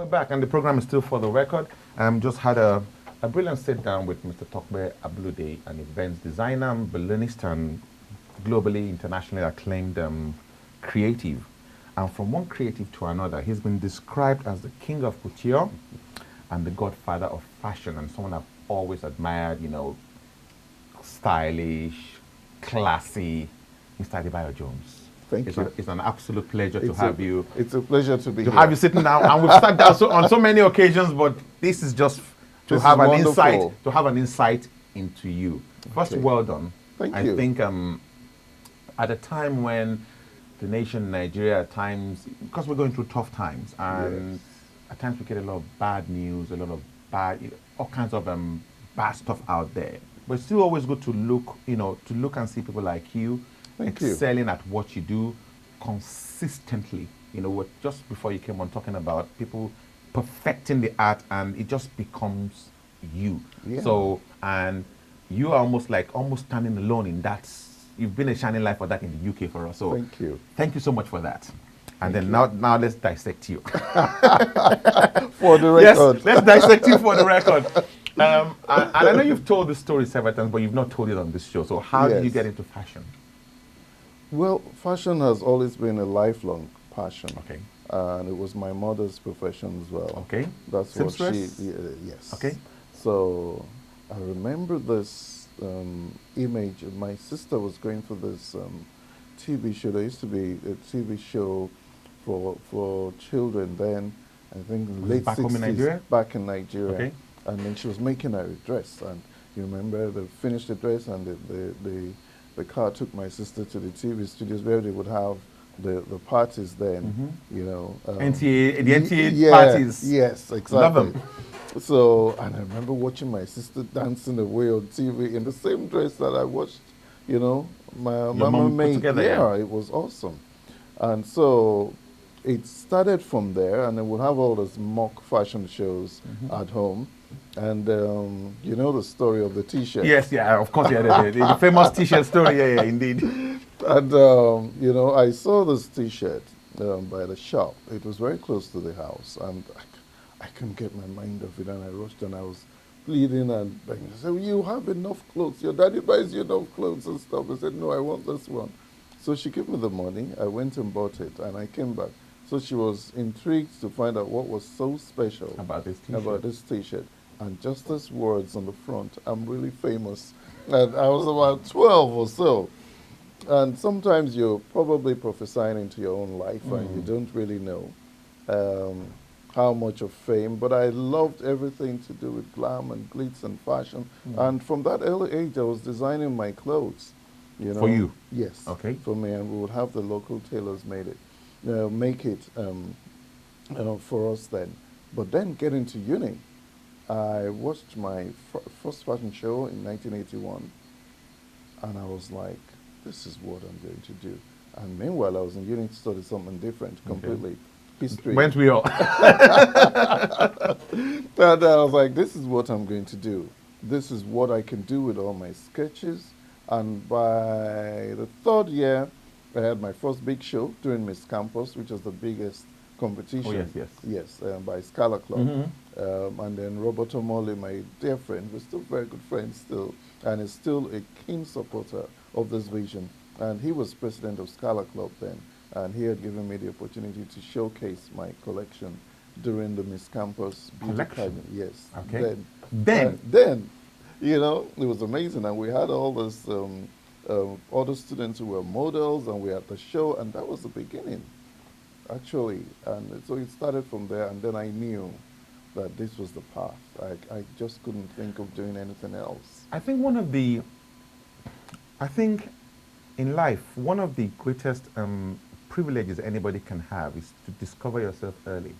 back, and the program is still For the Record. Just had a brilliant sit down with Mr. Tokbe Ablude, an events designer, balloonist, and globally, internationally acclaimed creative. And from one creative to another, he's been described as the king of couture and the godfather of fashion, and someone I've always admired, stylish, classy, Mr. Adebayo Jones. Thank you. It's an absolute pleasure to have you. It's a pleasure to be here. To have you sitting down, and we've sat down on so many occasions, but this is just to have an insight, into you. First, well done. Thank you. I think at a time when the nation, Nigeria, at times, because we're going through tough times, and at times we get a lot of bad news, a lot of all kinds of bad stuff out there. But it's still always good to look, to look and see people like you excelling at what you do consistently. Just before you came on talking about people perfecting the art, and it just becomes you. Yeah. So, and you are almost standing alone in that. You've been a shining light for that in the UK for us. So thank you. Thank you so much for that. And then now let's dissect you. For the record. Yes, let's dissect you for the record. And I know you've told this story several times, but you've not told it on this show. So how did you get into fashion? Well, fashion has always been a lifelong passion. Okay. And it was my mother's profession as well. Okay. That's what she, yes. Okay. So I remember this image. My sister was going for this TV show. There used to be a TV show for children then, I think late 60s. Home in Nigeria? Back in Nigeria. Okay. And then she was making her dress. And you remember they finished the dress, and the car took my sister to the TV studios where they would have the parties then, NTA parties. Yes, exactly. Love them. So, and I remember watching my sister dancing away on TV in the same dress that I watched, my mama made. Together, it was awesome. And so it started from there, and then we'll have all those mock fashion shows at home. And you know the story of the T-shirt. Yes, of course, the famous T-shirt story, indeed. And I saw this T-shirt by the shop. It was very close to the house, and I couldn't get my mind off it. And I rushed, and I was pleading and begging. I said, well, "You have enough clothes. Your daddy buys you enough clothes and stuff." I said, "No, I want this one." So she gave me the money. I went and bought it, and I came back. So she was intrigued to find out what was so special about this T-shirt. And just these words on the front, "I'm really famous." And I was about 12 or so. And sometimes you're probably prophesying into your own life, and you don't really know how much of fame. But I loved everything to do with glam and glitz and fashion. And from that early age, I was designing my clothes. For you? Yes. Okay. For me, and we would have the local tailors make it for us then. But then getting to uni, I watched my first fashion show in 1981, and I was like, this is what I'm going to do. And meanwhile, I was in uni to study something different completely. History. Went we all? And I was like, this is what I'm going to do. This is what I can do with all my sketches. And by the third year, I had my first big show during Miss Campus, which was the biggest competition. Oh, yes, by Scala Club. And then Robert Omole, my dear friend, we're still very good friends still, and is still a keen supporter of this vision. And he was president of Scala Club then, and he had given me the opportunity to showcase my collection during the Miss Campus Beauty Academy. Yes. Okay. Then, it was amazing, and we had all this other students who were models, and we had the show, and that was the beginning, actually. And so it started from there, and then I knew that this was the path. I just couldn't think of doing anything else. I think in life, one of the greatest privileges anybody can have is to discover yourself early.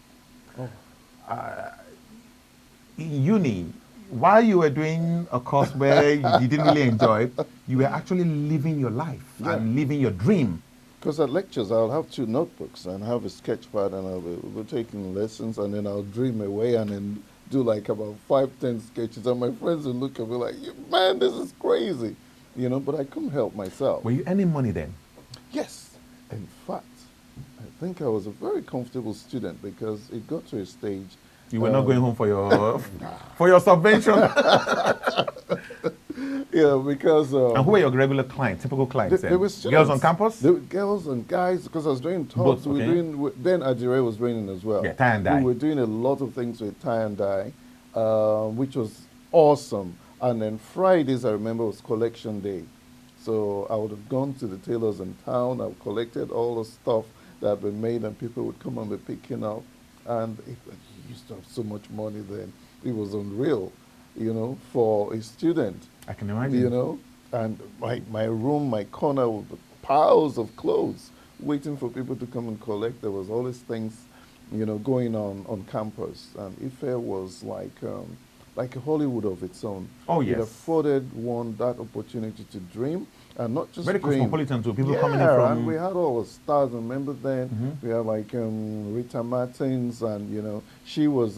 In uni, while you were doing a course where you didn't really enjoy, you were actually living your life and living your dream. Because at lectures, I'll have 2 notebooks and have a sketch pad, and I'll be taking lessons, and then I'll dream away and then do like about 5, 10 sketches. And my friends will look at me like, man, this is crazy. But I couldn't help myself. Were you earning money then? Yes. In fact, think I was a very comfortable student because it got to a stage. You were not going home for your subvention. Yeah, because and who were your regular clients, typical clients? There were students. Girls on campus? There were girls and guys, because I was doing talks. Both, okay. Then Adebayo was training as well. Yeah, tie and dye. We were doing a lot of things with tie and dye, which was awesome. And then Fridays, I remember, was collection day. So I would have gone to the tailors in town. I collected all the stuff that had been made, and people would come and be picking up. And it used to have so much money then. It was unreal, you know, for a student. I can imagine. You know, and my room, my corner with piles of clothes waiting for people to come and collect. There was always things, you know, going on campus. And Ife was like a Hollywood of its own. Oh, yes. It afforded one that opportunity to dream, and not just very dream. Cosmopolitan too. People coming in from. And we had all the stars. Remember then we had like Rita Martins, and you know she was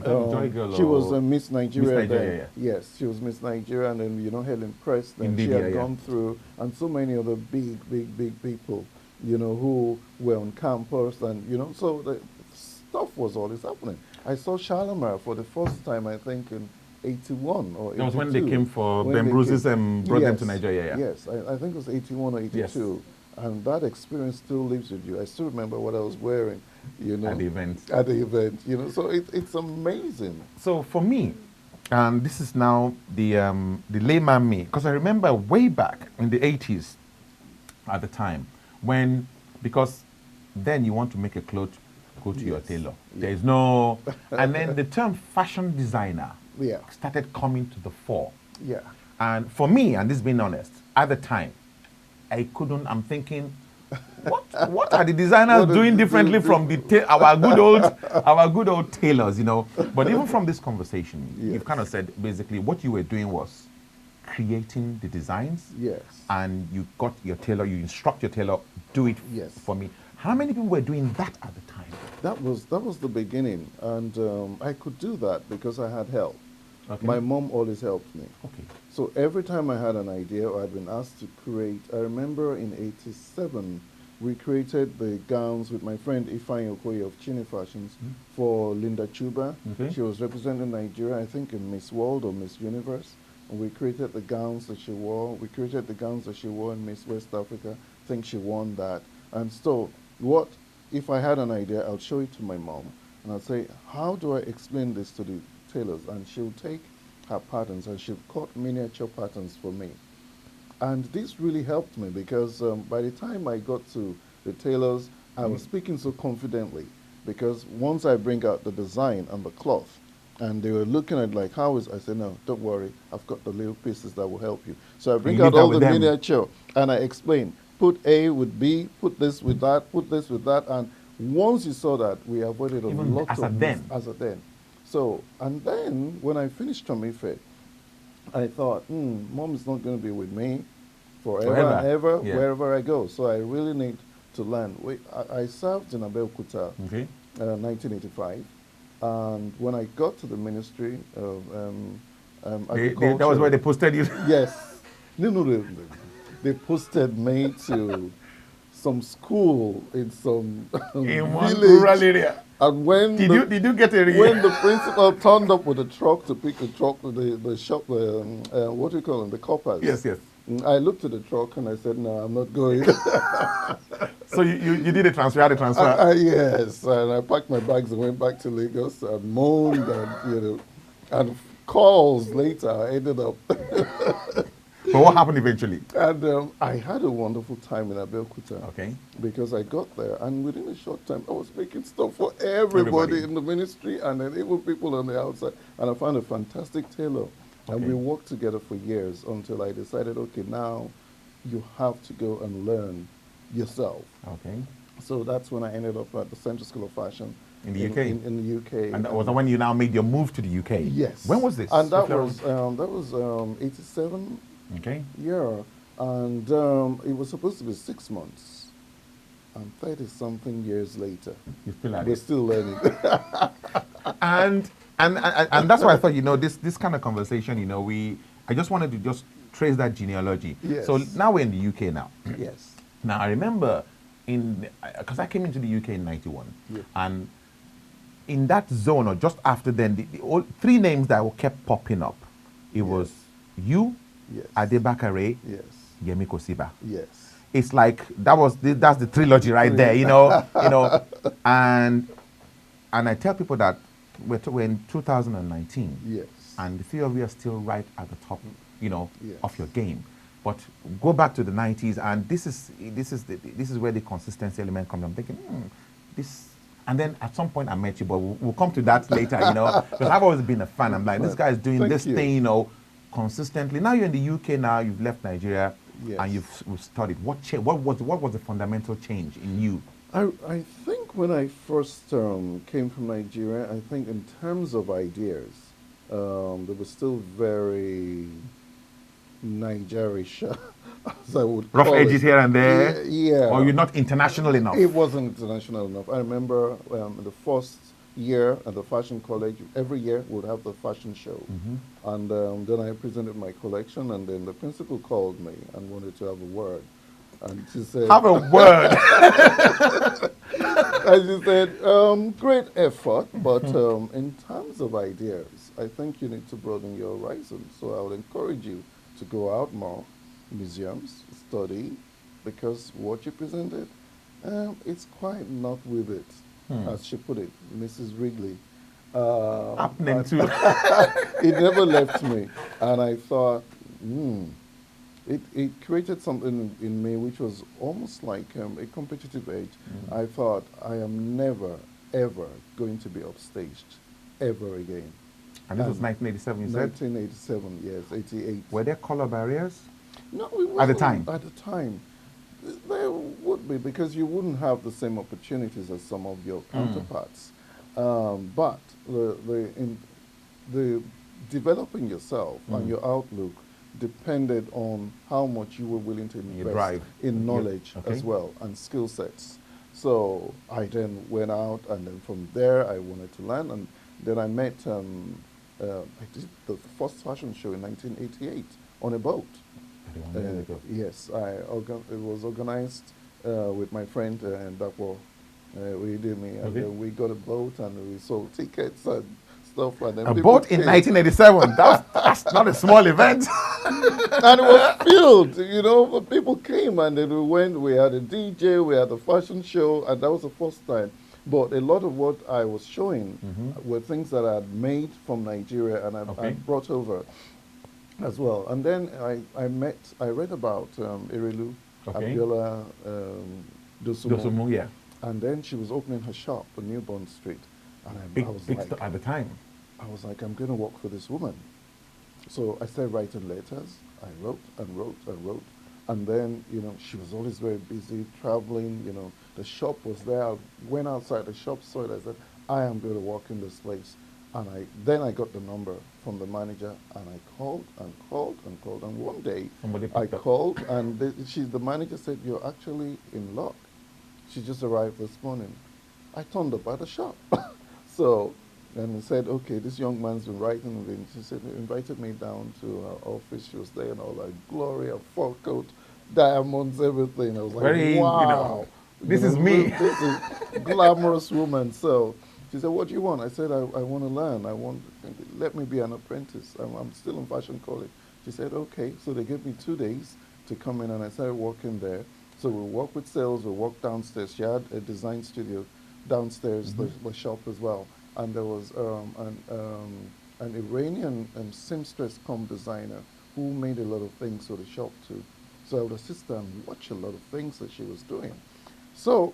Joy Girl she was Miss Nigeria. Miss Nigeria, then. Yes, she was Miss Nigeria, and then you know Helen Preston. Indeed, She had gone through, and so many other big people, you know, who were on campus, and you know, so the stuff was always happening. I saw Shalimar for the first time, I think, in 81 or 82. That was when they came for Ben Bruce's and brought them to Nigeria. Yeah. Yes, I think it was 81 or 82. Yes. And that experience still lives with you. I still remember what I was wearing, you know. At the event. At the event, you know. So it's amazing. So for me, this is now the layman me, because I remember way back in the 80s at the time when, because then you want to make a cloth, go to your tailor. There is no, and then the term fashion designer started coming to the fore. Yeah. And for me, and this being honest, at the time, I'm thinking, what are the designers doing differently from our good old tailors, you know? But even from this conversation, you've kind of said basically what you were doing was creating the designs. Yes. And you got your tailor, you instruct your tailor, do it for me. How many people were doing that at the time? That was the beginning, and I could do that because I had help. Okay. My mom always helped me. Okay. So every time I had an idea or I'd been asked to create, I remember in 87, we created the gowns with my friend Ifeanyi Okoye of Chini Fashions for Linda Chuba. Okay. She was representing Nigeria, I think, in Miss World or Miss Universe. And we created the gowns that she wore. We created the gowns that she wore in Miss West Africa. I think she won that. And so if I had an idea, I'll show it to my mom. And I'll say, how do I explain this to the tailors? And she'll take her patterns and she'll cut miniature patterns for me. And this really helped me because by the time I got to the tailors, I was speaking so confidently, because once I bring out the design and the cloth, and they were looking at like, how is, I said, no, don't worry, I've got the little pieces that will help you. So I bring out all the miniature and I explain, put A with B, put this with that, put this with that. And once you saw that, we avoided a lot of as a then. So, and then when I finished Tomife, I thought, mom is not going to be with me forever and ever, wherever I go. So I really need to learn. I served in Abeokuta, 1985. And when I got to the Ministry of Agriculture... That was where they posted you? Yes. No, they posted me to some school in some in one village. Rural area. And when did you get a when the principal turned up with a truck to pick the truck, the shop, what do you call them, the coppers? Yes. I looked at the truck and I said, no, I'm not going. So you did a transfer, had a transfer? Yes, and I packed my bags and went back to Lagos and moaned and, and calls later I ended up. But what happened eventually? And I had a wonderful time in Abeokuta. Okay. Because I got there, and within a short time, I was making stuff for everybody in the ministry, and then even people on the outside. And I found a fantastic tailor. And we worked together for years until I decided, okay, now you have to go and learn yourself. Okay. So that's when I ended up at the Central School of Fashion. In the UK? In the UK. And that was when you now made your move to the UK? Yes. When was this? And that was 87. Okay. Yeah. And it was supposed to be 6 months. And 30-something years later. You're still at We're it. still learning. And that's why I thought, this kind of conversation, I just wanted to just trace that genealogy. Yes. So now we're in the UK now. Yes. Now I remember because I came into the UK in '91, Yeah. and in that zone or just after then, three names that kept popping up. It was you, Yes. Adebayo, Yes. Yemi Kosiba. Yes. It's like that's the trilogy right there, and I tell people that we're in 2019, Yes. and the three of you are still right at the top, Yes. of your game. But go back to the 90s, and this is where the consistency element comes. I'm thinking, this. And then at some point I met you, but we'll come to that later, because I've always been a fan. I'm like, this guy is doing this thing, consistently. Now you're in the UK. Now you've left Nigeria, and you've studied. What was the fundamental change in you? I think when I first came from Nigeria, I think in terms of ideas, they were still very Nigerish, as I would rough call edges it. here and there. Yeah. Or you're not international enough. It wasn't international enough. I remember the first year at the fashion college, every year we'd have the fashion show. And then I presented my collection, and then the principal called me and wanted to have a word. And she said, have a word. and she said, great effort, but in terms of ideas, I think you need to broaden your horizons. So I would encourage you to go out more, museums, study, because what you presented, it's quite not with it, as she put it, Mrs. Wrigley. Happening too. It never left me. And I thought, it created something in me which was almost like a competitive edge. I thought, I am never, ever going to be upstaged, ever again. And this was 1987, you said? 1987, yes, 88. Were there color barriers? No, it wasn't. At the time? At the time. There would be, because you wouldn't have the same opportunities as some of your counterparts. But the developing yourself and your outlook depended on how much you were willing to invest in knowledge as well, and skill sets. So I then went out, and then from there I wanted to learn, and then I met, I did the first fashion show in 1988 on a boat. Yes, it was organized with my friend Dapo. We did me, and then we got a boat, and we sold tickets and stuff. And then a boat in 1987. That's not a small event. And it was filled. People came, and then we went. We had a DJ, we had a fashion show, and that was the first time. But a lot of what I was showing were things that I had made from Nigeria, and I brought over as well. And then I read about Erelu, Abiola Dosumu. Yeah. And then she was opening her shop on Newborn Street. And I was big like, at the time. I was like, I'm going to work for this woman. So I started writing letters. I wrote and wrote and wrote. And then, she was always very busy, traveling, the shop was there. I went outside the shop, saw it. I said, I am going to work in this place. And then I got the number from the manager, and I called and called and called. And one day I called, and the manager said, you're actually in luck. She just arrived this morning. I turned up at the shop. And he said, okay, this young man's been writing. And she said, invited me down to her office. She was there in all that glory, a fur coat, diamonds, everything. I was like, wow. This is me. This is glamorous woman. So she said, what do you want? I said, I want to learn. Let me be an apprentice. I'm still in fashion college. She said, okay. So they gave me 2 days to come in, and I started working there. So we worked with sales, we worked downstairs. She had a design studio downstairs, the shop as well. And there was an Iranian seamstress cum designer who made a lot of things for the shop too. So I would assist her and watch a lot of things that she was doing. So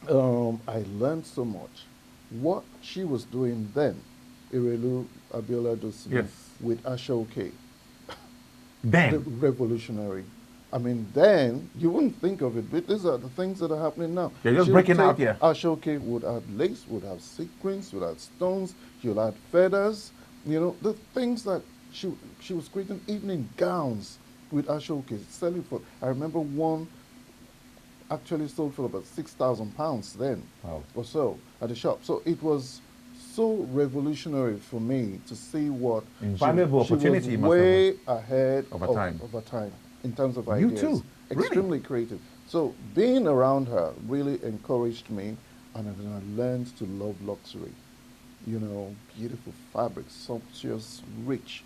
I learned so much. What she was doing then, Erelu Abiola Dosumu, with Ashoke, then revolutionary. I mean, then you wouldn't think of it, but these are the things that are happening now. They're just breaking out here. Ashoke would have lace, would have sequins, would have stones, she would have feathers. The things that she was creating evening gowns with Ashoke, selling for. I remember one actually sold for about £6,000 then, or so at the shop. So it was so revolutionary for me to see what invaluable opportunity. She was way ahead of her time. Of her time. in terms of You ideas. too? Really? Extremely creative. So being around her really encouraged me, and then I learned to love luxury. You know, beautiful fabrics, sumptuous, rich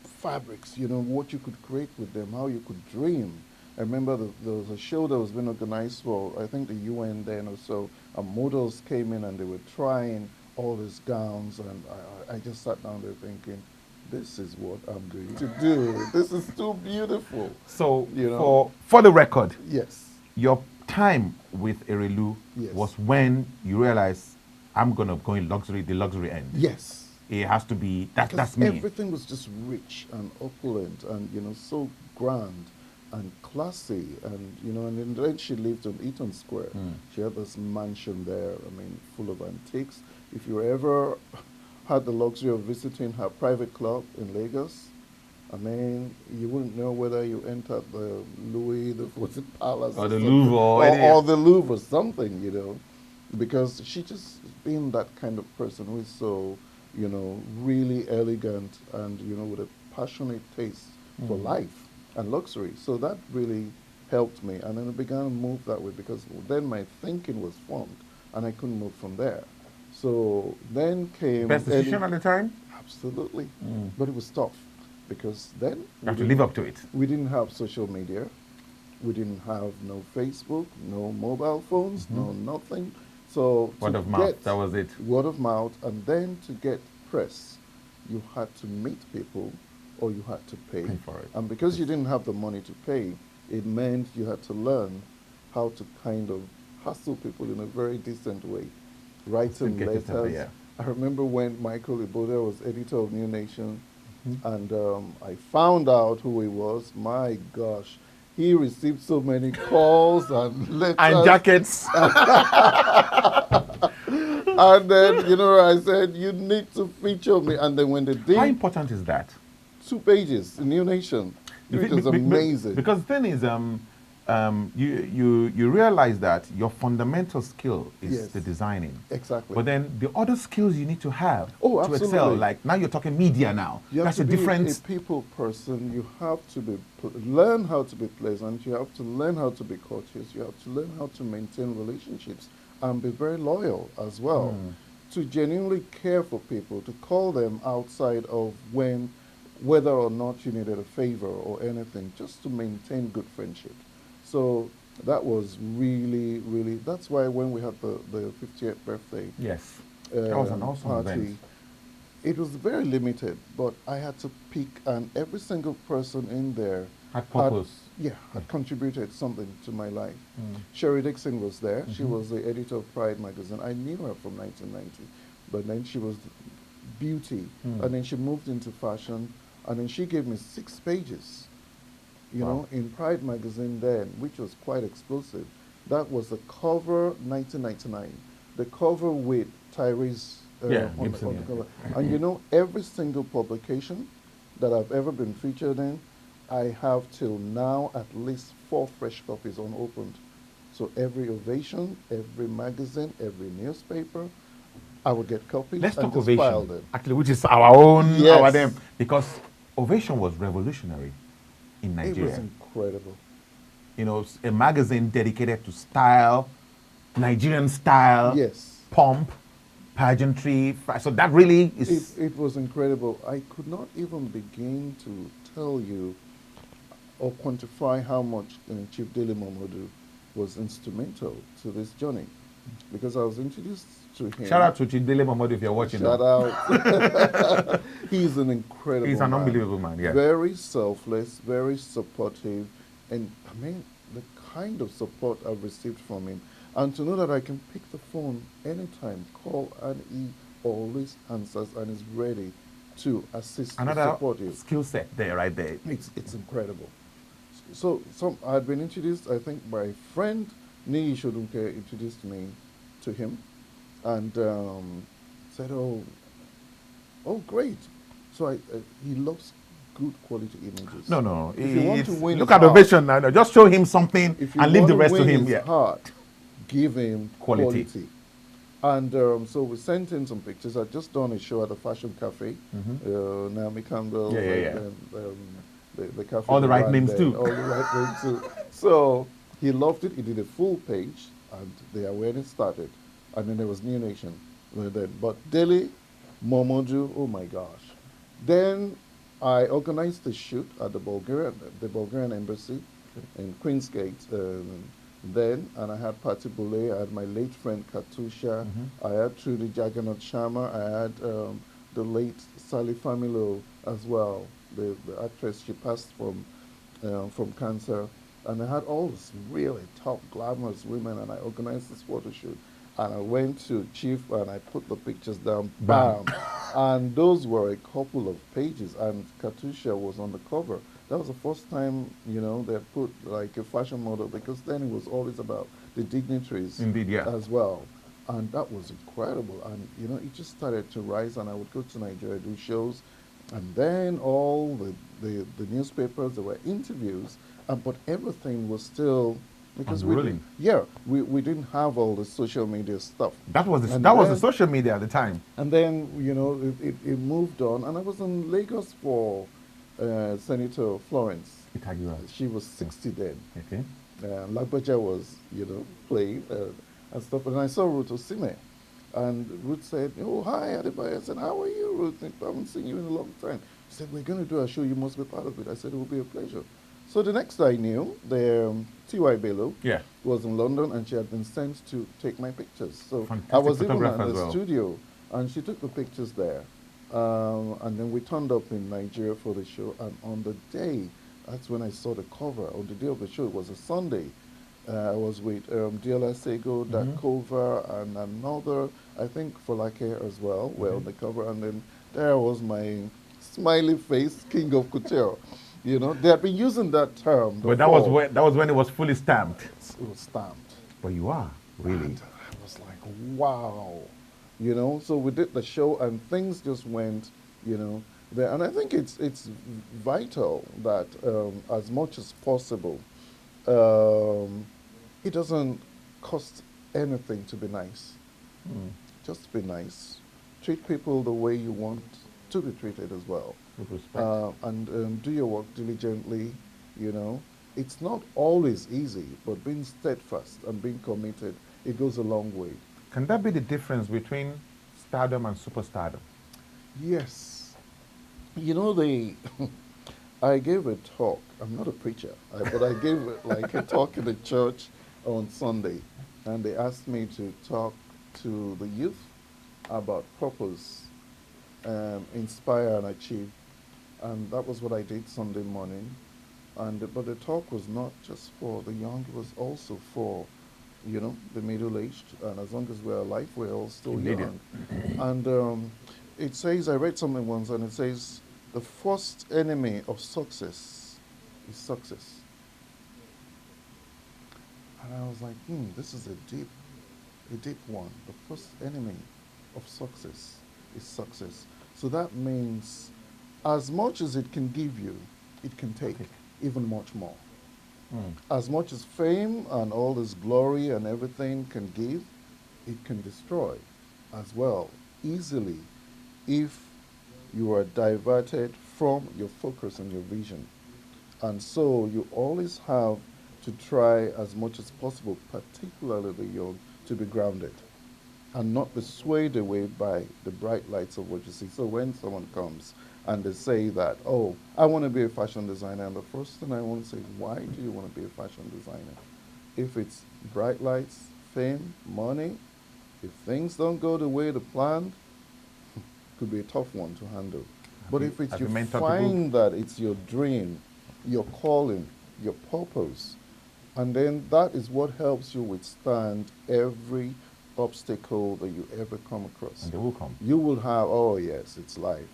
fabrics, you know, what you could create with them, how you could dream. I remember there was a show that was being organized for, I think, the UN then or so, and models came in and they were trying all these gowns, and I just sat down there thinking, this is what I'm going to do. This is too beautiful. So, You know? for the record, Yes. your time with Erelu Yes. was when you realized, I'm going to go in luxury, the luxury end. Yes. It has to be, Because that's me. everything was just rich and opulent and, you know, so grand and classy. And, you know, and then she lived on Eaton Square. She had this mansion there, I mean, full of antiques. If you ever had the luxury of visiting her private club in Lagos, I mean, you wouldn't know whether you entered the Louis XIV Palace Or the something, Louvre or the Louvre or something, you know, because she just been that kind of person who is so, you know, really elegant and, you know, with a passionate taste for life and luxury. So that really helped me. And then I began to move that way because then my thinking was formed and I couldn't move from there. So then came... Best decision at the time? Absolutely. But it was tough because then... You have to live up to it. We didn't have social media. We didn't have no Facebook, no mobile phones, no nothing. So Word of mouth, that was it. Word of mouth, and then to get press, you had to meet people or you had to pay. Pay for it. And because you didn't have the money to pay, it meant you had to learn how to kind of hustle people in a very decent way. Writing get letters. yourself, yeah. I remember when Michael Iboda was editor of New Nation, and I found out who he was. My gosh. He received so many calls and letters. And jackets. And then, you know, I said, you need to feature me. And then when they did... How important is that? 2 pages in New Nation, which is amazing. Because the thing is, you realize that your fundamental skill is Yes. the designing. Exactly. But then the other skills you need to have Oh, to excel, absolutely. like now you're talking media now. You have That's to a be different... a people person. You have to be learn how to be pleasant. You have to learn how to be courteous. You have to learn how to maintain relationships and be very loyal as well. To genuinely care for people, to call them outside of whether or not you needed a favor or anything, just to maintain good friendship. So that was really, really, that's why when we had the 50th birthday Yes. That was an awesome party, event. it was very limited, but I had to pick, and every single person in there Had purpose. had contributed something to my life. Sherry Dixon was there. She was the editor of Pride magazine. I knew her from 1990, but then she was beauty, and then she moved into fashion, and then she gave me 6 pages, you know, in Pride magazine then, which was quite explosive. That was the cover, 1999, the cover with Tyrese on Gibson, the cover. And you know, every single publication that I've ever been featured in, I have till now at least 4 fresh copies unopened. So every Ovation, every magazine, every newspaper, I would get copies. Let's and talk just file Ovation, them. actually, which is our own, Yes. our them, because Ovation was revolutionary in It Nigeria. was incredible. You know, a magazine dedicated to style, Nigerian style, Yes. pomp, pageantry. So that really is... It was incredible. I could not even begin to tell you or quantify how much Chief Dele Momodu was instrumental to this journey, because I was introduced to him. Shout out to Chidele Momodu if you're watching. Shout now. out. He's an incredible He's an man. unbelievable man, yeah. Very selfless, very supportive, and I mean, the kind of support I've received from him. And to know that I can pick the phone anytime, call, and he always answers and is ready to assist and Another support you. skill set there, right there. It's incredible. So I had been introduced, I think, by a friend, Nii Shodunke introduced me to him, and said, oh, great. So he loves good quality images. No. If you want to win look his at heart, Ovation now. Just show him something if you and leave want the to rest to win him. his Yeah. heart, give him Quality. quality. And so we sent in some pictures. I'd just done a show at the Fashion Cafe. Naomi Campbell. Yeah. The cafe. All the right ran names there, too. All the into. So he loved it. He did a full page, and the awareness started. And then there was New Nation. But Delhi, Momodu, oh my gosh. Then I organized a shoot at the Bulgarian embassy in Queen's Gate. Then, and I had Patti Boulay, I had my late friend Katusha, I had Trudy Jagannath Sharma, I had the late Sally Familo as well, the actress. She passed from cancer. And I had all these really top, glamorous women, and I organized this photo shoot. And I went to Chief and I put the pictures down, bam. And those were a couple of pages, and Katusha was on the cover. That was the first time, they put like a fashion model, because then it was always about the dignitaries. Indeed, yeah. As well. And that was incredible. And, it just started to rise, and I would go to Nigeria, do shows, and then all the newspapers, there were interviews, but everything was still, because we didn't have all the social media stuff. That was the social media at the time. And then it moved on, and I was in Lagos for Senator Florence. She was 60 then. Okay. Lagbaja was playing and stuff, and I saw Ruth Osime, and Ruth said, "Oh, hi Adebayo." I said, "How are you, Ruth? I haven't seen you in a long time." She said, "We're going to do a show. You must be part of it." I said, "It will be a pleasure." So the next I knew, T.Y. Bello was in London, and she had been sent to take my pictures. So fantastic. I was even at the studio, and she took the pictures there. And then we turned up in Nigeria for the show, and on the day, that's when I saw the cover. On the day of the show, it was a Sunday. I was with Diola Sego, Dakova, and another, I think, Folake as well, were on the cover. And then there was my smiley face, King of Couture. They had been using that term. But that was when it was fully stamped. It was stamped. But you are, really. And I was like, wow. So we did the show, and things just went, there. And I think it's vital that as much as possible, it doesn't cost anything to be nice. Just be nice. Treat people the way you want to be treated as well. With respect. And do your work diligently. It's not always easy, but being steadfast and being committed, it goes a long way. Can that be the difference between stardom and superstardom? Yes. I gave a talk. I'm not a preacher, but I gave like a talk in the church on Sunday, and they asked me to talk to the youth about purpose, inspire and achieve. And that was what I did Sunday morning. But the talk was not just for the young, it was also for, the middle-aged. And as long as we're alive, we're all still young. And it says, I read something once, and it says, the first enemy of success is success. And I was like, this is a deep one. The first enemy of success is success. So that means as much as it can give you, it can take even much more. As much as fame and all this glory and everything can give, it can destroy as well, easily, if you are diverted from your focus and your vision. And so you always have to try as much as possible, particularly the young, to be grounded and not be swayed away by the bright lights of what you see. So when someone comes and they say that, oh, I want to be a fashion designer, and the first thing I want to say, why do you want to be a fashion designer? If it's bright lights, fame, money, if things don't go the way they planned, it could be a tough one to handle. But if it's you find that it's your dream, your calling, your purpose, and then that is what helps you withstand every obstacle that you ever come across. And they will come. You will have, oh yes, it's life.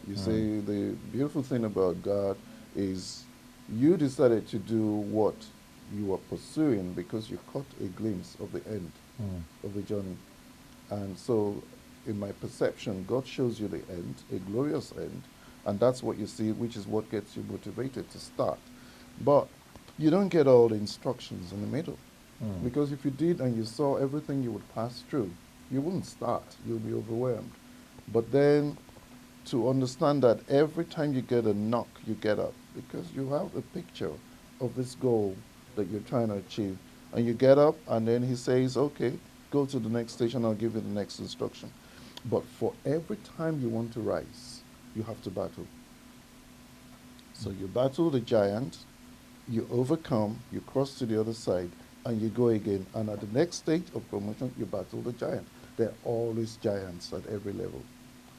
You see, the beautiful thing about God is you decided to do what you are pursuing because you caught a glimpse of the end of the journey. And so, in my perception, God shows you the end, a glorious end, and that's what you see, which is what gets you motivated to start. But you don't get all the instructions in the middle. Because if you did and you saw everything you would pass through, you wouldn't start. You'll be overwhelmed. But then to understand that every time you get a knock, you get up, because you have a picture of this goal that you're trying to achieve. And you get up, and then he says, okay, go to the next station, I'll give you the next instruction. But for every time you want to rise, you have to battle. So you battle the giant, you overcome, you cross to the other side, and you go again. And at the next stage of promotion, you battle the giant. There are always giants at every level.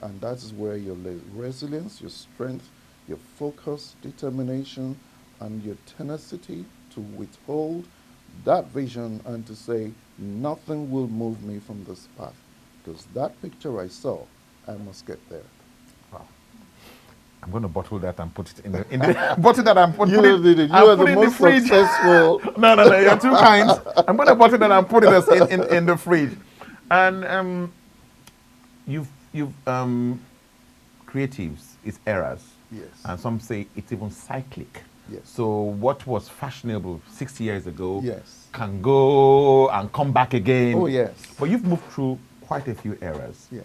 And that is where your resilience, your strength, your focus, determination, and your tenacity to withhold that vision and to say, nothing will move me from this path. Because that picture I saw, I must get there. Wow. I'm going to bottle that and put it in the bottle that I'm putting. You did it. You are the most successful. No, you're too kind. I'm going to bottle that and put it in the fridge. And you've creatives, it's eras. Yes. And some say it's even cyclic. Yes. So what was fashionable 60 years ago Yes. can go and come back again. Oh, yes. But you've moved through quite a few eras. Yes.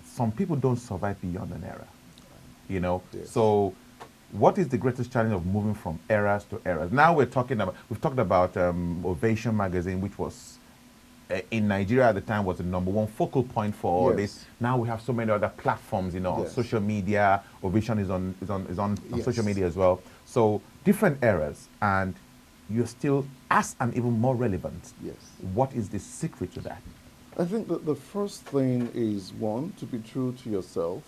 Some people don't survive beyond an era. You know? Yes. So what is the greatest challenge of moving from eras to eras? Now we've talked about Ovation Magazine, which was in Nigeria at the time was the #1 focal point for all this. Now we have so many other platforms, you know, on social media. Ovation is on social media as well. So different eras, and you're still as and even more relevant. Yes. What is the secret to that? I think that the first thing is, one, to be true to yourself.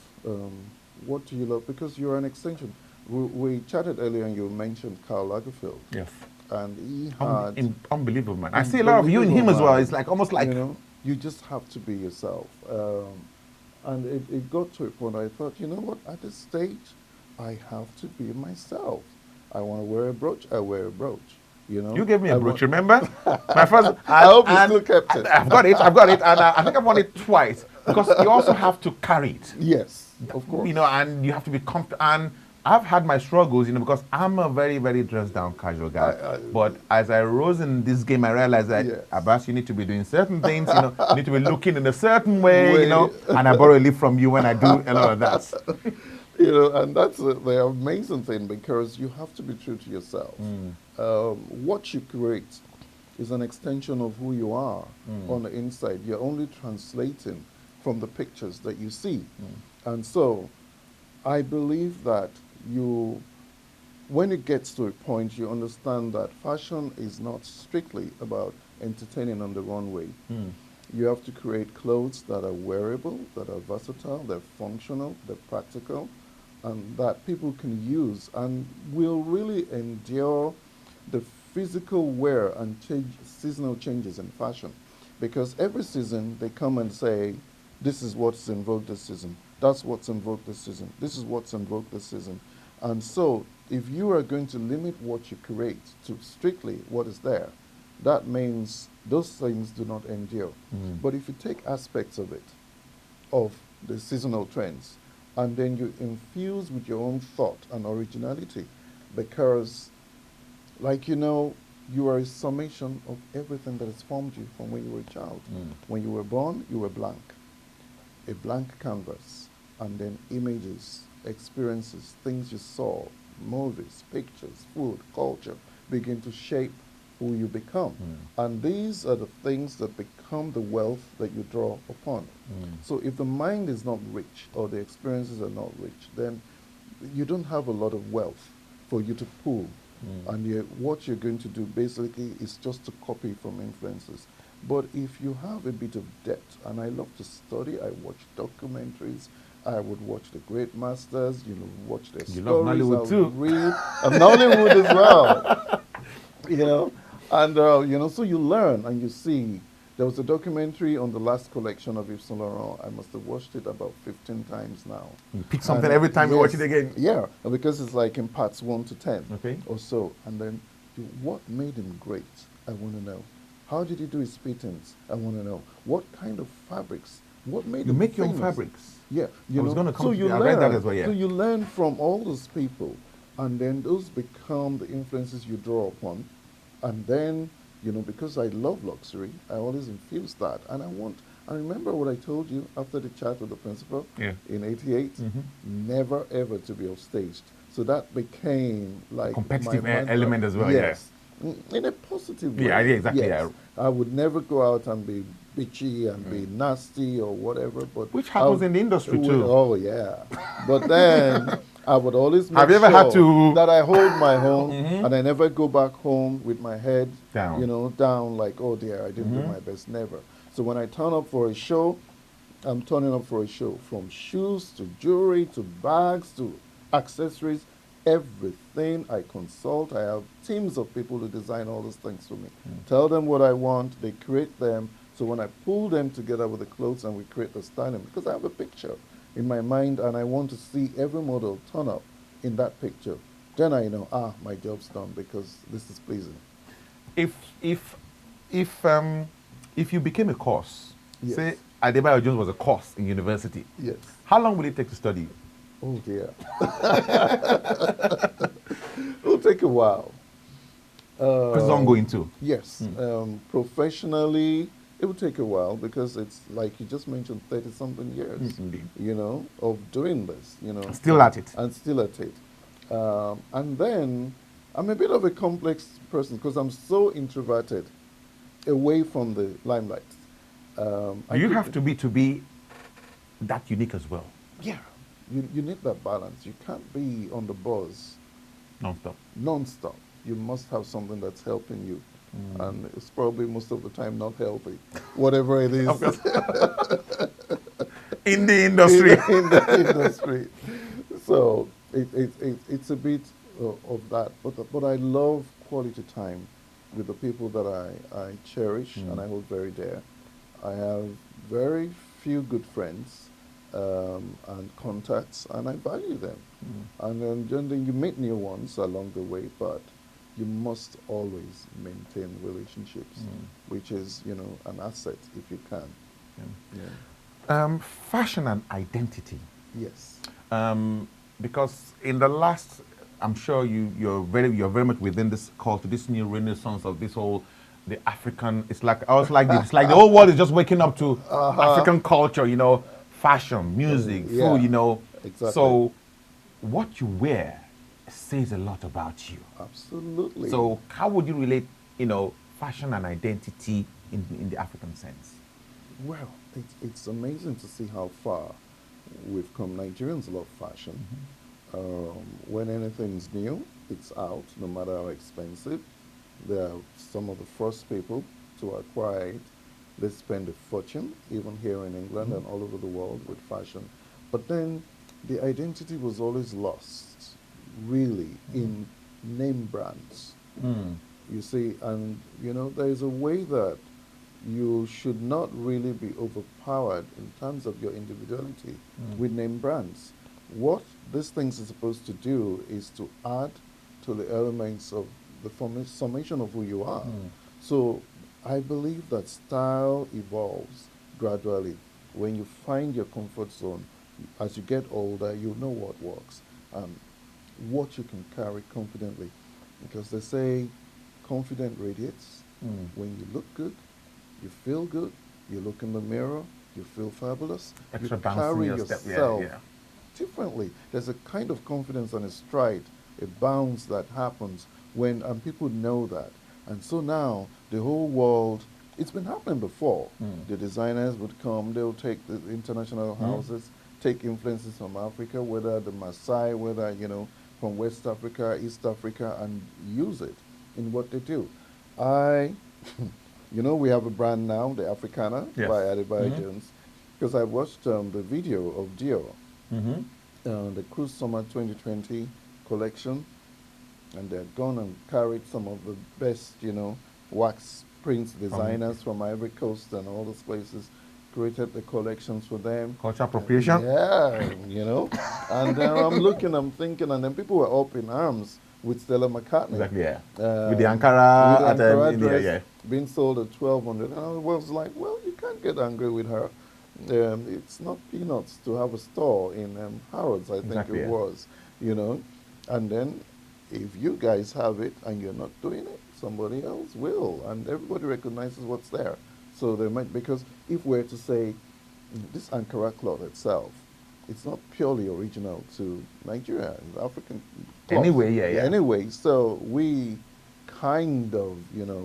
What do you love? Because you're an extension. We chatted earlier and you mentioned Karl Lagerfeld. Yes. And he had... unbelievable, man. I see a lot of you in him as well. It's like almost like... You know, you just have to be yourself. And it got to a point I thought, you know what, at this stage, I have to be myself. I want to wear a brooch, I wear a brooch. You know? You gave me a brooch, remember? My first... I hope you still kept it. I've got it, and I think I've worn it twice. Because you also have to carry it. Yes, of course. You know, and you have to be comfortable. And I've had my struggles, you know, because I'm a very, very dressed down casual guy. But as I rose in this game, I realized that, Abass, you need to be doing certain things, you know, you need to be looking in a certain way, you know, and I borrow a leaf from you when I do a lot of that. You know, and that's the amazing thing, because you have to be true to yourself. What you create is an extension of who you are on the inside. You're only translating from the pictures that you see. And so I believe that when it gets to a point, you understand that fashion is not strictly about entertaining on the runway. You have to create clothes that are wearable, that are versatile, they're functional, they're practical, and that people can use and will really endure the physical wear and seasonal changes in fashion. Because every season they come and say, this is what's in vogue this season. That's what's in vogue this season. This is what's in vogue this season. And so if you are going to limit what you create to strictly what is there, that means those things do not endure. But if you take aspects of it, of the seasonal trends, and then you infuse with your own thought and originality, because, like, you know, you are a summation of everything that has formed you from when you were a child. When you were born, you were blank. A blank canvas, and then images, experiences, things you saw, movies, pictures, food, culture, begin to shape who you become. And these are the things that become the wealth that you draw upon. So if the mind is not rich, or the experiences are not rich, then you don't have a lot of wealth for you to pull. And what you're going to do basically is just to copy from influences. But if you have a bit of depth, and I love to study, I watch documentaries, I would watch the great masters, you know, watch their stories. You love Nollywood too. Read, and Nollywood as well. You know, and you know, so you learn and you see. There was a documentary on the last collection of Yves Saint Laurent. I must have watched it about 15 times now. You pick something every time you watch it again. Yeah, because it's like in parts 1 to 10 or so. And then, what made him great? I want to know. How did he do his patents? I want to know. What kind of fabrics? What made him famous? You make your own fabrics? Yeah. You know, going to come so to you I learn, read that as well, So you learn from all those people, and then those become the influences you draw upon. And then, you know, because I love luxury, I always infuse that. And I want And remember what I told you after the chat with the principal in '88? Never ever to be offstaged. So that became like competitive my mantra. element as well. Yes, in a positive way. Yeah, exactly. Yes, I would never go out and be bitchy and be nasty or whatever. But which happens in the industry too. Oh yeah, but then I would always make Have you ever sure had to that I hold my own and I never go back home with my head down? You know, down like, oh dear, I didn't do my best. Never. So when I turn up for a show, I'm turning up for a show. From shoes to jewelry to bags to accessories, everything I consult. I have teams of people who design all those things for me. Tell them what I want, they create them. So when I pull them together with the clothes and we create the styling, because I have a picture in my mind and I want to see every model turn up in that picture, then I know, my job's done because this is pleasing. If you became a course, Yes. say Adebayo Jones was a course in university, Yes. how long will it take to study? Oh dear. It'll take a while. Because it's ongoing too. Yes. Professionally, it will take a while because it's like you just mentioned, 30-something years, Indeed. you know, of doing this, you know. Still at it. And still at it. And then I'm a bit of a complex person because I'm so introverted away from the limelight. You have to be that unique as well. Yeah. You need that balance. You can't be on the buzz Non-stop. non-stop. You must have something that's helping you. And it's probably most of the time not helping, whatever it is. In the industry. in the industry. So it's a bit of that. But I love quality time with the people that I cherish and I hold very dear. I have very few good friends and contacts, and I value them. And then you meet new ones along the way, but you must always maintain relationships, which is, you know, an asset if you can. Fashion and identity. Yes. Because in the last, I'm sure you're very much within this call to this new renaissance of this whole the African. It's like it's like the whole world is just waking up to African culture. You know, fashion, music, food. You know, exactly. So what you wear says a lot about you. Absolutely. So how would you relate, you know, fashion and identity in the African sense? Well, it's amazing to see how far we've come. Nigerians love fashion. When anything's new, it's out, no matter how expensive. They are some of the first people to acquire it. They spend a fortune, even here in England and all over the world, with fashion. But then the identity was always lost, really, in name brands. You see, and you know, there is a way that you should not really be overpowered in terms of your individuality with name brands. What these things are supposed to do is to add to the elements of the summation of who you are. So I believe that style evolves gradually. When you find your comfort zone, as you get older, you know what works and what you can carry confidently. Because they say confident radiates. When you look good, you feel good, you look in the mirror, you feel fabulous. Extra you bounce in carry your step. yourself Yeah. differently. There's a kind of confidence and a stride, a bounce that happens when people know that. And so now the whole world, it's been happening before. The designers would come, they'll take the international houses, take influences from Africa, whether the Maasai, whether, you know, from West Africa, East Africa, and use it in what they do. You know, we have a brand now, the Africana by Adebayo Jones, because I watched the video of Dior, the Cruise Summer 2020 collection, and they've gone and carried some of the best, you know, wax prints designers from Ivory Coast and all those places, created the collections for them. Culture appropriation? Yeah, you know. And then I'm looking, I'm thinking, and then people were up in arms with Stella McCartney. Exactly, yeah. With the Ankara, with the Ankara India, dress being sold at $1,200. And I was like, well, you can't get angry with her. It's not peanuts to have a store in Harrods, I think it was, you know. And then if you guys have it and you're not doing it, somebody else will. And everybody recognizes what's there. So they might, because if we're to say this Ankara cloth itself, it's not purely original to Nigeria, it's African cloth. Anyway, yeah. Anyway, so we kind of,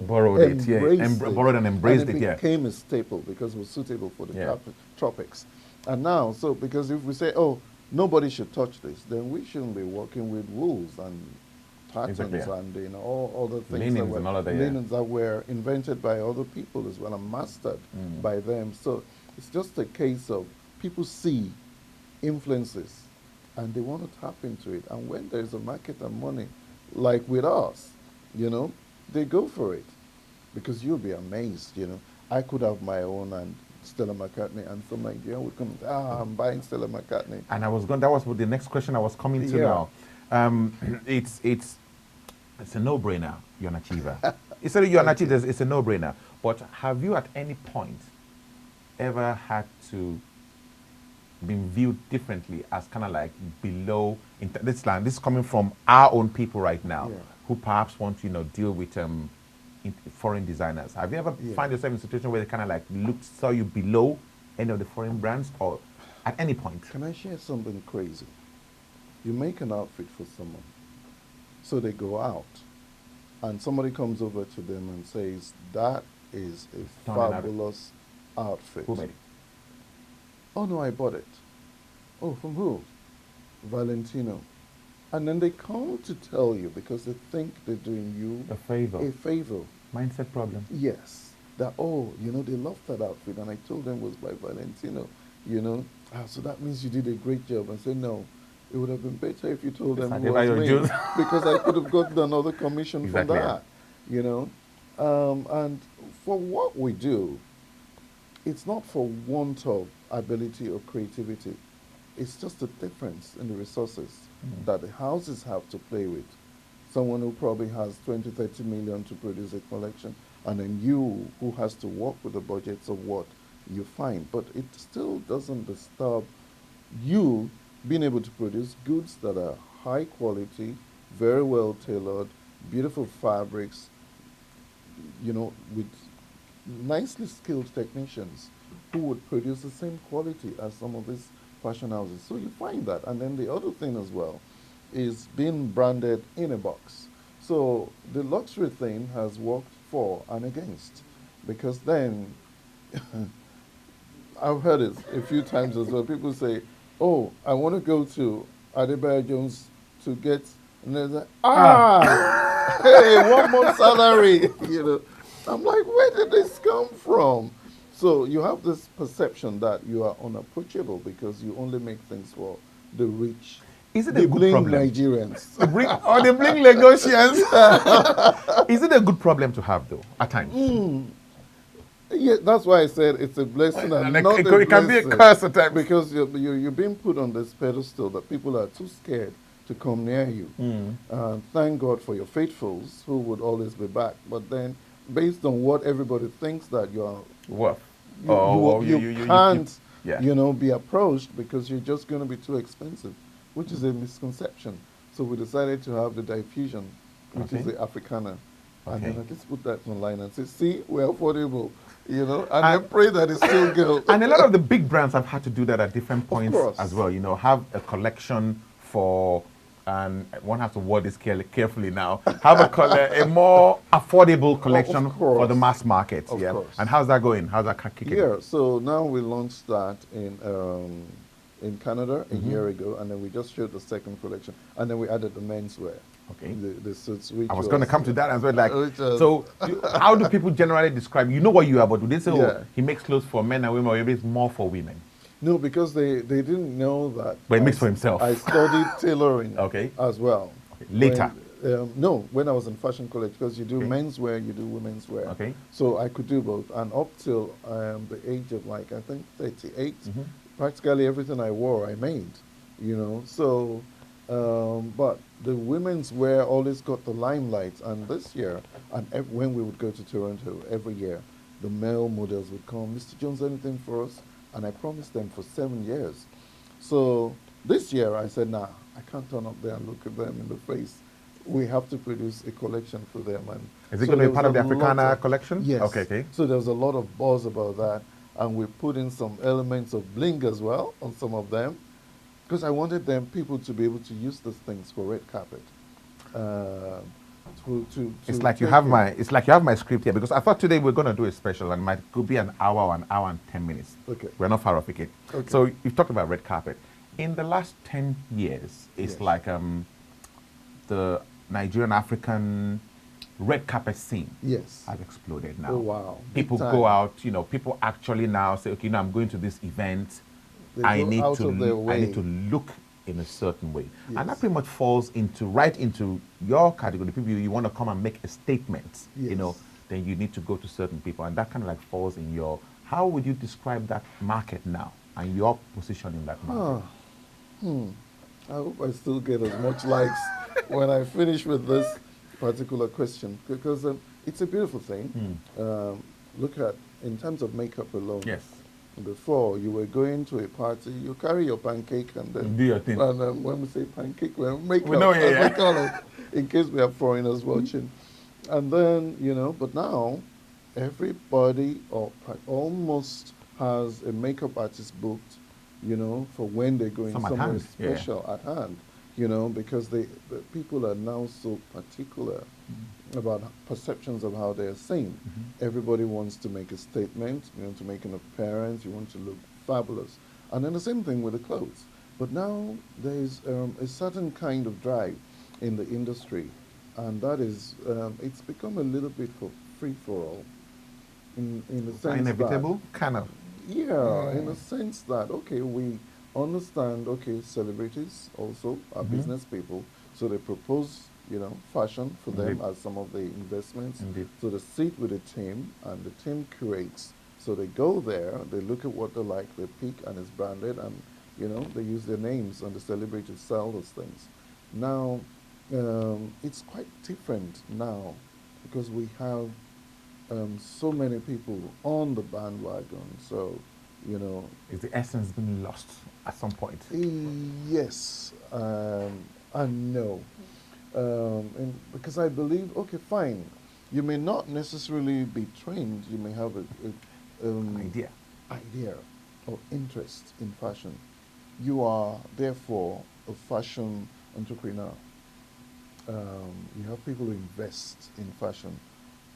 borrowed it, borrowed and embraced it, it became a staple because it was suitable for the Yeah. tropics. And now, so because if we say, oh, nobody should touch this, then we shouldn't be working with wools and patterns Exactly. and all other things Linens and all of that, yeah. linens that were invented by other people as well and mastered by them. So it's just a case of people see influences and they want to tap into it. And when there's a market and money, like with us, they go for it. Because you'll be amazed, I could have my own and Stella McCartney, and some Nigerian would come, I'm buying Stella McCartney. And that was the next question I was coming to now. It's a no-brainer. You're an achiever. It's you're an achiever. It's a no-brainer. But have you at any point ever had to been viewed differently as kind of like below in this line? This is coming from our own people right now, who perhaps want to deal with foreign designers. Have you ever find yourself in a situation where they kind of like saw you below any of the foreign brands, or at any point? Can I share something crazy? You make an outfit for someone, so they go out, and somebody comes over to them and says, that is a fabulous outfit. Who made it? Oh no, I bought it. Oh, from who? Valentino. And then they come to tell you because they think they're doing you a favor. A favor. Mindset problem. Yes. That, they love that outfit. And I told them it was by Valentino, so that means you did a great job. And say, no, it would have been better if you told them it was me. Because I could have gotten another commission from that, And for what we do, it's not for want of ability or creativity. It's just a difference in the resources that the houses have to play with. Someone who probably has 20, 30 million to produce a collection, and then you who has to work with the budgets of what you find. But it still doesn't disturb you being able to produce goods that are high quality, very well tailored, beautiful fabrics, with nicely skilled technicians who would produce the same quality as some of these fashion houses. So you find that. And then the other thing as well is being branded in a box. So the luxury thing has worked for and against, because then I've heard it a few times as well. People say, oh, I want to go to Adebayo Jones to get, and they're like, hey, one more salary, I'm like, where did this come from? So you have this perception that you are unapproachable because you only make things for the rich. Is it a good problem? Nigerians. The bling Lagosians. Is it a good problem to have, though, at times? Yeah, that's why I said it's a blessing and not a blessing. It can be a curse at times. Because you're being put on this pedestal that people are too scared to come near you. Thank God for your faithfuls who would always be back. But then, based on what everybody thinks that you are worth, you can't be approached because you're just going to be too expensive, which is a misconception. So we decided to have the diffusion, which is the Africana. And then let's put that online and say, see, we're affordable, and then pray that it still goes. And a lot of the big brands have had to do that at different points as well. Have a collection for, and one has to word this carefully now, have a more affordable collection for the mass market. Of course. And how's that going? How's that kicking? Yeah, so now we launched that in Canada a year ago, and then we just showed the second collection, and then we added the menswear. Okay. The suits. I was going to come to that as well. So how do people generally describe, what you are, but do they say, he makes clothes for men and women, or maybe it's more for women? No, because they didn't know that. But he makes for himself. I studied tailoring as well. Okay. Later? When I was in fashion college, because you do menswear, you do women's wear. Okay. So I could do both. And up till the age of I think 38, practically everything I wore, I made, So, but the women's wear always got the limelight. And this year, and when we would go to Toronto every year, the male models would come, Mr. Jones, anything for us? And I promised them for 7 years. So this year I said, nah, I can't turn up there and look at them in the face we have to produce a collection for them. And Is it so going to there be part was of the a lot Africana of- collection? Yes. Okay, okay. So there was a lot of buzz about that, and we put in some elements of bling as well on some of them, because I wanted them people to be able to use these things for red carpet. It's like you take have it. my it's like you have my script here, because I thought today we're going to do a special and it could be an hour or an hour and 10 minutes. Okay. We're not far off it. Okay. So you've talked about red carpet. In the last 10 years, it's Yes. like the Nigerian African red carpet scene Yes. has exploded now. Oh, wow. Big People time. go out, people actually now say, okay, I'm going to this event. They I go need out to of their I need to way. look in a certain way. And that Yes. pretty much falls right into your category. People you want to come and make a statement, Yes. then you need to go to certain people. And that kind of like falls in your, how would you describe that market now and your position in that market? I hope I still get as much likes when I finish with this particular question, because it's a beautiful thing. Look at, in terms of makeup alone. Yes. Before, you were going to a party, you carry your pancake and then Do your thing. And when we say pancake, we makeup, We know, as yeah. we call it, in case we have foreigners watching. And then, but now everybody almost has a makeup artist booked, for when they're going Some at somewhere hand, yeah. special at hand, because the people are now so particular about perceptions of how they are seen. Everybody wants to make a statement, you want to make an appearance, you want to look fabulous. And then the same thing with the clothes. But now there's a certain kind of drive in the industry, and that is, it's become a little bit for free-for-all, in the sense Inevitable, kind of. yeah, in the sense that, okay, we understand, okay, celebrities also are business people, so they propose, fashion for them Indeed. as some of the investments. Indeed. So they sit with a team, and the team curates. So they go there, they look at what they like, they pick, and it's branded, and, they use their names, and the celebrities sell those things. Now, it's quite different now, because we have so many people on the bandwagon. So, Is the essence being lost at some point? yes and no. And because I believe, okay, fine, you may not necessarily be trained, you may have idea or interest in fashion. You are therefore a fashion entrepreneur. You have people who invest in fashion.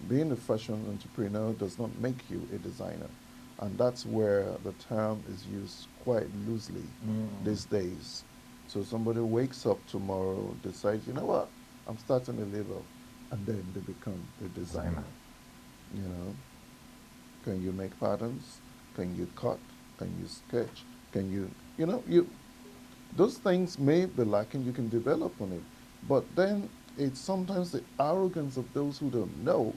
Being a fashion entrepreneur does not make you a designer. And that's where the term is used quite loosely these days. So somebody wakes up tomorrow, decides, you know what, I'm starting a label, and then they become a designer. Can you make patterns? Can you cut? Can you sketch? Can you, those things may be lacking, you can develop on it. But then it's sometimes the arrogance of those who don't know,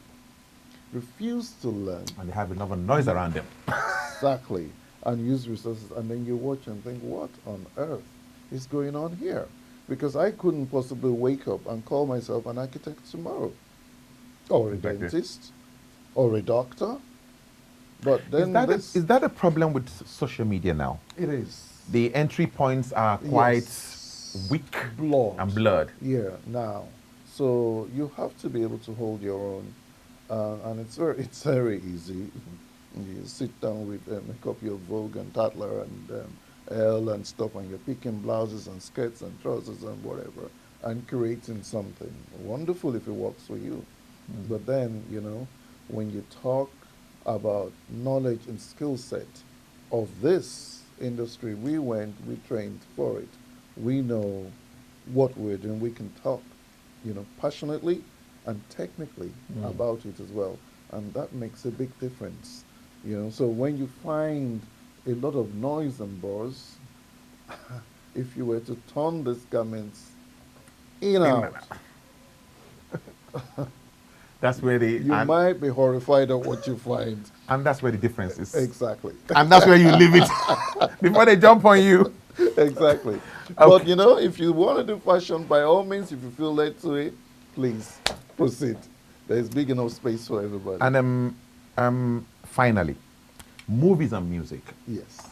refuse to learn. And they have enough noise around them. Exactly. And use resources. And then you watch and think, what on earth is going on here? Because I couldn't possibly wake up and call myself an architect tomorrow, or a dentist, or a doctor. But then is that a problem with social media now? it is. The entry points are quite Yes. weak Blurred. and blurred. Yeah, now. So you have to be able to hold your own. And it's very easy. You sit down with a copy of Vogue and Tatler and Elle and stuff, and you're picking blouses and skirts and trousers and whatever, and creating something wonderful if it works for you. But then, when you talk about knowledge and skill set of this industry, we trained for it. We know what we're doing. We can talk, passionately and technically about it as well. And that makes a big difference. So when you find a lot of noise and buzz, if you were to turn these garments in and out, That's where you might be horrified at what you find. and that's where the difference is. Exactly. And that's where you leave it before they jump on you. Exactly. But, if you want to do fashion, by all means, if you feel led to it, please proceed. There's big enough space for everybody. And finally, movies and music. Yes.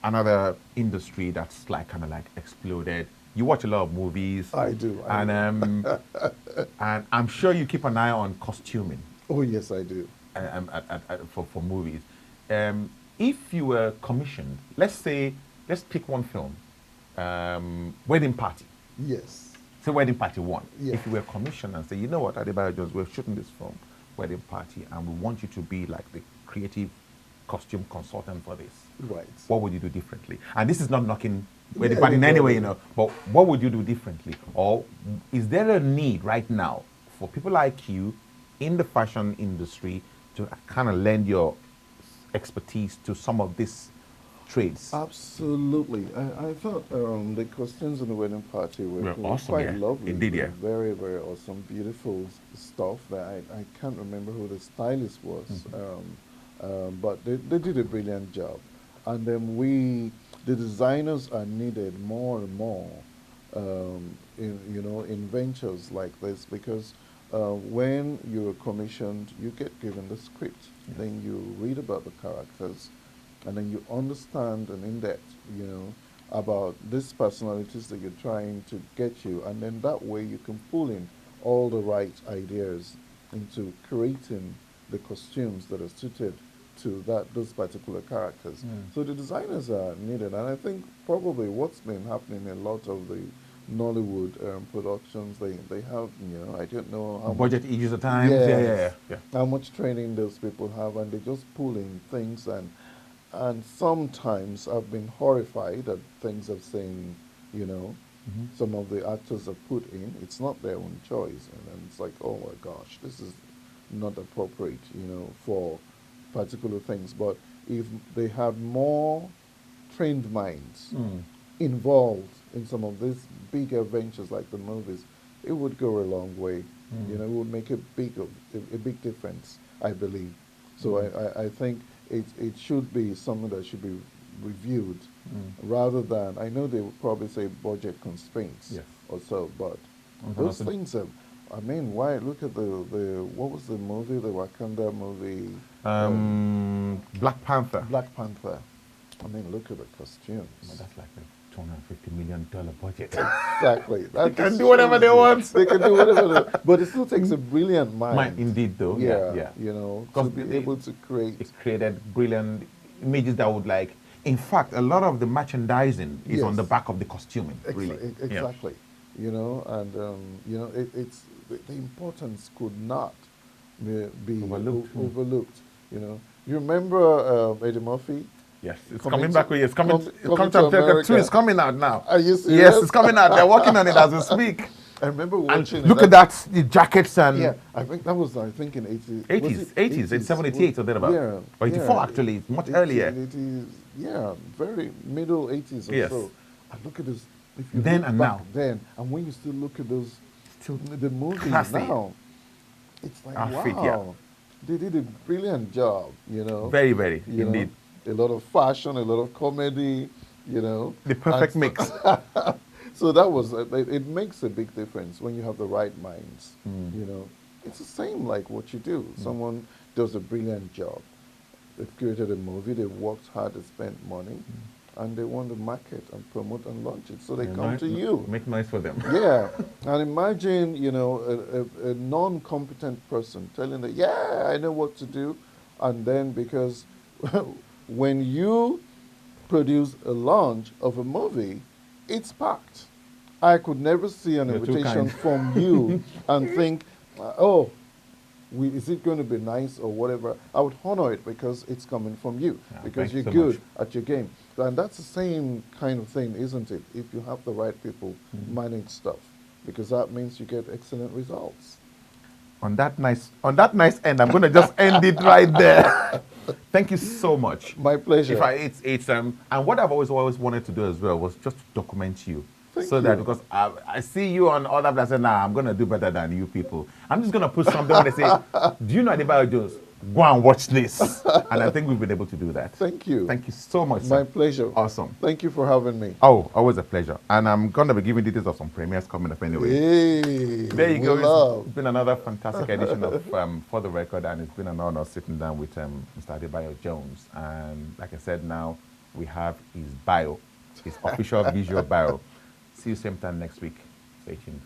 Another industry that's kind of exploded. you watch a lot of movies. I do. And I'm sure you keep an eye on costuming. Oh, yes, I do. For movies. If you were commissioned, let's pick one film, Wedding Party. Yes. Say Wedding Party 1. Yeah. If you were commissioned and say, you know what, Adebayo Jones, we're shooting this film, Wedding Party, and we want you to be like the creative costume consultant for this. Right. What would you do differently? And this is not knocking Wedding Party in any way, but what would you do differently? Or is there a need right now for people like you in the fashion industry to kind of lend your expertise to some of these trades? Absolutely. I thought the costumes in the wedding party were awesome, quite lovely. Indeed, yeah. Very, very awesome, beautiful stuff. That I can't remember who the stylist was, but they did a brilliant job. And then the designers are needed more and more in ventures like this, because when you're commissioned, you get given the script. Yes. Then you read about the characters, and then you understand and in depth, about these personalities that you're trying to get you, and then that way you can pull in all the right ideas into creating the costumes that are suited to those particular characters. So the designers are needed, and I think probably what's been happening in a lot of the Nollywood productions, they have, I don't know how budget issues at times. Yes, Yeah. how much training those people have, and they just pull in things, and sometimes I've been horrified at things I've seen, some of the actors have put in. It's not their own choice, and then it's like, oh my gosh, this is not appropriate, for particular things. But if they had more trained minds involved in some of these bigger ventures like the movies, it would go a long way. It would make a big difference, I believe. So I think it should be something that should be reviewed, rather than, I know they would probably say budget constraints or so, but those things are, I mean, why, look at what was the movie, the Wakanda movie? Black Panther. Black Panther. I mean, look at the costumes. Well, that's like a $250 million budget. Exactly. They can do whatever they want. They can do whatever they want. But it still takes a brilliant mind. Indeed, though. Yeah. To be able to create. It created brilliant images that would like, in fact, a lot of the merchandising is on the back of the costuming, really. Exactly. It's the importance could not be overlooked. You remember Eddie Murphy? Yes, it's coming back. It's coming to America. 2. It's coming out now. Are you serious? Yes, it's coming out. They're working on it as we speak. I remember watching Look at that, the jackets and... Yeah, I think that was, in 80s. 80s, 87, 88 or thereabout. Yeah. Or 84 actually, it's much earlier. 80s, very middle 80s or so. And look at this. If you then look and back now. Then, and when you still look at those, the movies classy. Now, it's like, wow. Fit, they did a brilliant job, Very, very, indeed. A lot of fashion, a lot of comedy, The perfect mix. So that was, it makes a big difference when you have the right minds, It's the same like what you do. Someone does a brilliant job. They've created a movie, they've worked hard, they spent money, and they want to market and promote and launch it. So they come to you. Make noise for them. Yeah. And imagine, a non-competent person telling them, yeah, I know what to do. And then because when you produce a launch of a movie, it's packed. I could never see an invitation from you and think, is it going to be nice or whatever? I would honor it because it's coming from you, because you're good at your game. And that's the same kind of thing, isn't it? If you have the right people manage stuff, because that means you get excellent results. On that nice end, I'm going to just end it right there. Thank you so much. My pleasure. And what I've always wanted to do as well was just to document you. Thank you. That because I see you on other places, and I'm going to do better than you people. I'm just going to put something when they say, do you know Adebayo Jones? Go and watch this. And I think we've been able to do that. Thank you. Thank you so much, My sir. pleasure. Awesome. Thank you for having me. Oh, always a pleasure. And I'm going to be giving details of some premieres coming up anyway. Hey, there you go. Love. It's been another fantastic edition of For the Record, and it's been an honor sitting down with Mr. Adebayo Jones. And like I said, now we have his bio, his official visual bio. See you same time next week. Stay tuned.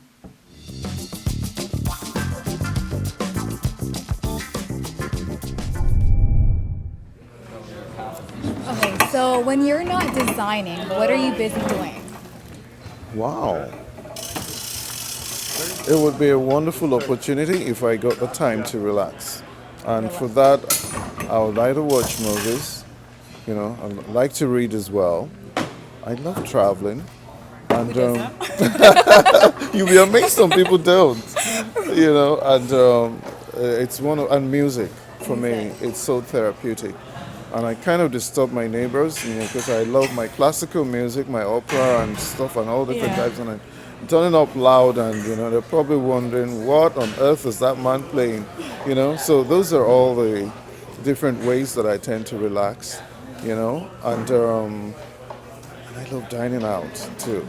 Okay, so when you're not designing, what are you busy doing? Wow. It would be a wonderful opportunity if I got the time to relax. And for that, I would like to watch movies. I like to read as well. I love traveling. And you'll be amazed some people don't. It's and music for me, it's so therapeutic. And I kind of disturb my neighbors, because I love my classical music, my opera and stuff and all different types. And I'm turning up loud, and they're probably wondering what on earth is that man playing. So those are all the different ways that I tend to relax. And I love dining out too.